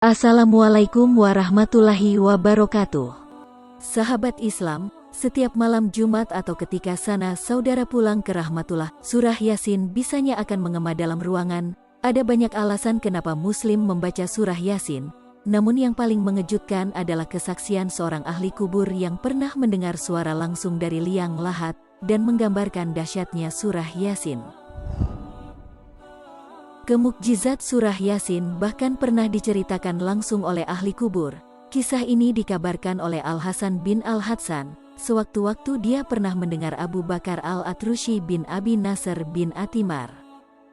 Assalamualaikum warahmatullahi wabarakatuh. Sahabat Islam, setiap malam Jumat atau ketika sana saudara pulang ke rahmatullah, surah Yasin bisanya akan mengema dalam ruangan. Ada banyak alasan kenapa Muslim membaca surah Yasin, namun yang paling mengejutkan adalah kesaksian seorang ahli kubur yang pernah mendengar suara langsung dari liang lahat dan menggambarkan dahsyatnya surah Yasin. Kemukjizat surah Yasin bahkan pernah diceritakan langsung oleh ahli kubur. Kisah ini dikabarkan oleh Al-Hasan bin Al-Hatsan, sewaktu-waktu dia pernah mendengar Abu Bakar Al-Atrushi bin Abi Nasr bin Atimar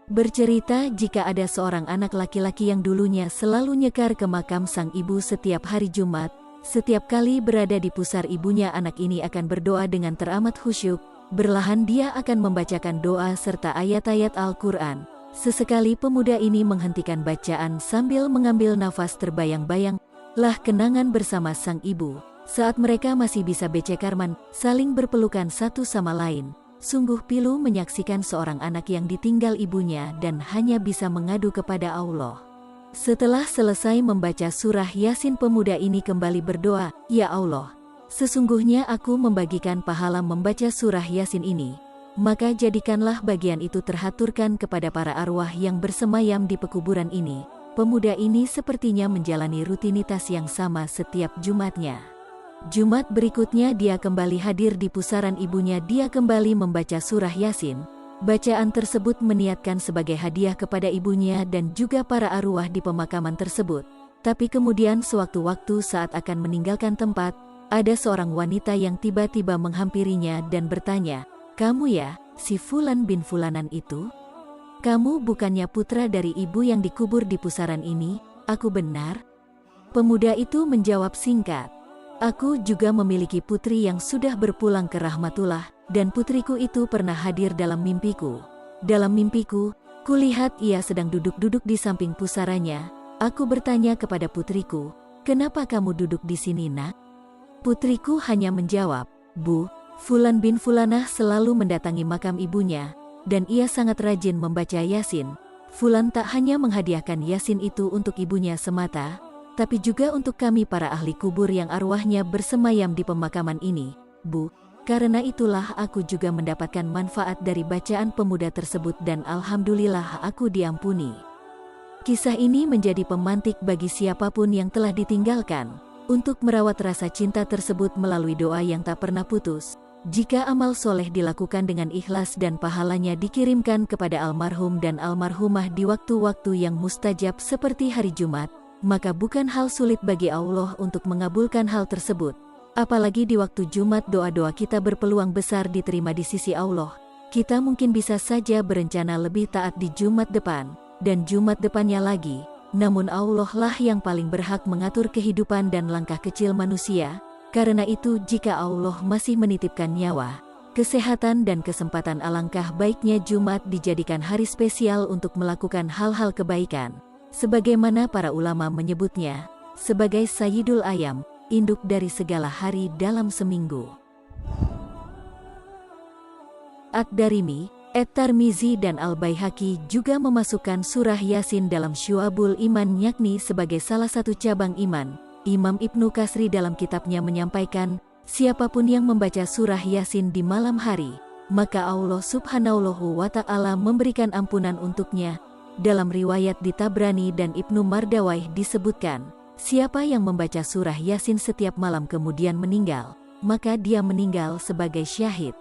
bercerita jika ada seorang anak laki-laki yang dulunya selalu nyekar ke makam sang ibu setiap hari Jumat. Setiap kali berada di pusar ibunya, anak ini akan berdoa dengan teramat khusyuk. Berlahan dia akan membacakan doa serta ayat-ayat Al-Quran. Sesekali pemuda ini menghentikan bacaan sambil mengambil nafas, terbayang-bayang lah kenangan bersama sang ibu. Saat mereka masih bisa becekarman, saling berpelukan satu sama lain. Sungguh pilu menyaksikan seorang anak yang ditinggal ibunya dan hanya bisa mengadu kepada Allah. Setelah selesai membaca surah Yasin, pemuda ini kembali berdoa, "Ya Allah, sesungguhnya aku membagikan pahala membaca surah Yasin ini. Maka jadikanlah bagian itu terhaturkan kepada para arwah yang bersemayam di pekuburan ini." Pemuda ini sepertinya menjalani rutinitas yang sama setiap Jumatnya. Jumat berikutnya dia kembali hadir di pusaran ibunya. Dia kembali membaca surah Yasin. Bacaan tersebut meniatkan sebagai hadiah kepada ibunya dan juga para arwah di pemakaman tersebut. Tapi kemudian sewaktu-waktu saat akan meninggalkan tempat, ada seorang wanita yang tiba-tiba menghampirinya dan bertanya, "Kamu ya, si Fulan bin Fulanan itu? Kamu bukannya putra dari ibu yang dikubur di pusaran ini, aku benar?" Pemuda itu menjawab singkat, "Aku juga memiliki putri yang sudah berpulang ke rahmatullah, dan putriku itu pernah hadir dalam mimpiku. Dalam mimpiku, kulihat ia sedang duduk-duduk di samping pusaranya. Aku bertanya kepada putriku, 'Kenapa kamu duduk di sini, nak?' Putriku hanya menjawab, 'Bu, Fulan bin Fulanah selalu mendatangi makam ibunya, dan ia sangat rajin membaca Yasin. Fulan tak hanya menghadiahkan Yasin itu untuk ibunya semata, tapi juga untuk kami para ahli kubur yang arwahnya bersemayam di pemakaman ini, Bu. Karena itulah aku juga mendapatkan manfaat dari bacaan pemuda tersebut dan alhamdulillah aku diampuni." Kisah ini menjadi pemantik bagi siapapun yang telah ditinggalkan untuk merawat rasa cinta tersebut melalui doa yang tak pernah putus. Jika amal soleh dilakukan dengan ikhlas dan pahalanya dikirimkan kepada almarhum dan almarhumah di waktu-waktu yang mustajab seperti hari Jumat, maka bukan hal sulit bagi Allah untuk mengabulkan hal tersebut. Apalagi di waktu Jumat, doa-doa kita berpeluang besar diterima di sisi Allah. Kita mungkin bisa saja berencana lebih taat di Jumat depan, dan Jumat depannya lagi. Namun Allah lah yang paling berhak mengatur kehidupan dan langkah kecil manusia. Karena itu jika Allah masih menitipkan nyawa, kesehatan dan kesempatan, alangkah baiknya Jumat dijadikan hari spesial untuk melakukan hal-hal kebaikan. Sebagaimana para ulama menyebutnya, sebagai Sayyidul Ayam, induk dari segala hari dalam seminggu. Ad-Darimi, At-Tirmizi dan Al-Baihaqi juga memasukkan surah Yasin dalam Syu'abul Iman, yakni sebagai salah satu cabang iman. Imam Ibnu Katsir dalam kitabnya menyampaikan, siapapun yang membaca surah Yasin di malam hari, maka Allah Subhanahu wa Ta'ala memberikan ampunan untuknya. Dalam riwayat di Tabrani dan Ibnu Mardawayh disebutkan, siapa yang membaca surah Yasin setiap malam kemudian meninggal, maka dia meninggal sebagai syahid.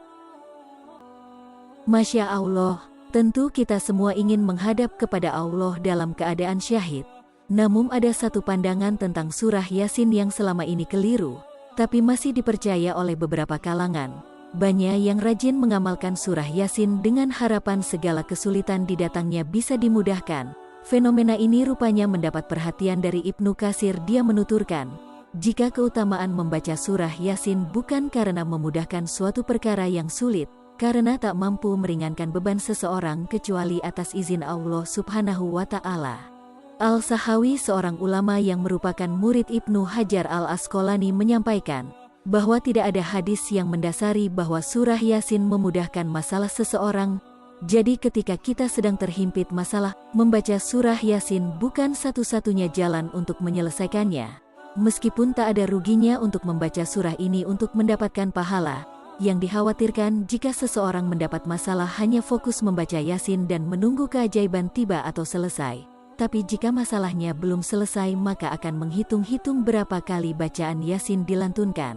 Masya Allah, tentu kita semua ingin menghadap kepada Allah dalam keadaan syahid. Namun ada satu pandangan tentang surah Yasin yang selama ini keliru, tapi masih dipercaya oleh beberapa kalangan. Banyak yang rajin mengamalkan surah Yasin dengan harapan segala kesulitan didatangnya bisa dimudahkan. Fenomena ini rupanya mendapat perhatian dari Ibnu Katsir. Dia menuturkan, jika keutamaan membaca surah Yasin bukan karena memudahkan suatu perkara yang sulit, karena tak mampu meringankan beban seseorang kecuali atas izin Allah Subhanahu wa Ta'ala. Al-Sahawi, seorang ulama yang merupakan murid Ibnu Hajar Al-Asqalani, menyampaikan bahwa tidak ada hadis yang mendasari bahwa surah Yasin memudahkan masalah seseorang. Jadi ketika kita sedang terhimpit masalah, membaca surah Yasin bukan satu-satunya jalan untuk menyelesaikannya. Meskipun tak ada ruginya untuk membaca surah ini untuk mendapatkan pahala, yang dikhawatirkan jika seseorang mendapat masalah hanya fokus membaca Yasin dan menunggu keajaiban tiba atau selesai. Tapi jika masalahnya belum selesai maka akan menghitung-hitung berapa kali bacaan Yasin dilantunkan.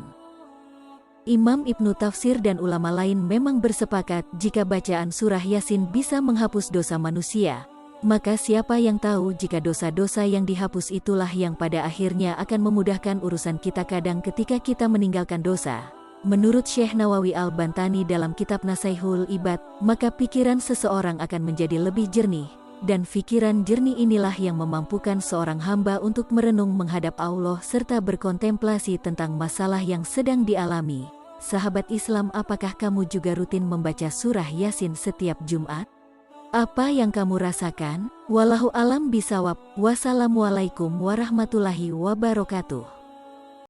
Imam Ibnu Tafsir dan ulama lain memang bersepakat jika bacaan surah Yasin bisa menghapus dosa manusia. Maka siapa yang tahu jika dosa-dosa yang dihapus itulah yang pada akhirnya akan memudahkan urusan kita kadang ketika kita meninggalkan dosa. Menurut Syekh Nawawi Al-Bantani dalam kitab Nasaihul Ibad, maka pikiran seseorang akan menjadi lebih jernih. Dan pikiran jernih inilah yang memampukan seorang hamba untuk merenung menghadap Allah serta berkontemplasi tentang masalah yang sedang dialami. Sahabat Islam, apakah kamu juga rutin membaca surah Yasin setiap Jumat? Apa yang kamu rasakan? Wallahu alam bisawab. Wassalamualaikum warahmatullahi wabarakatuh.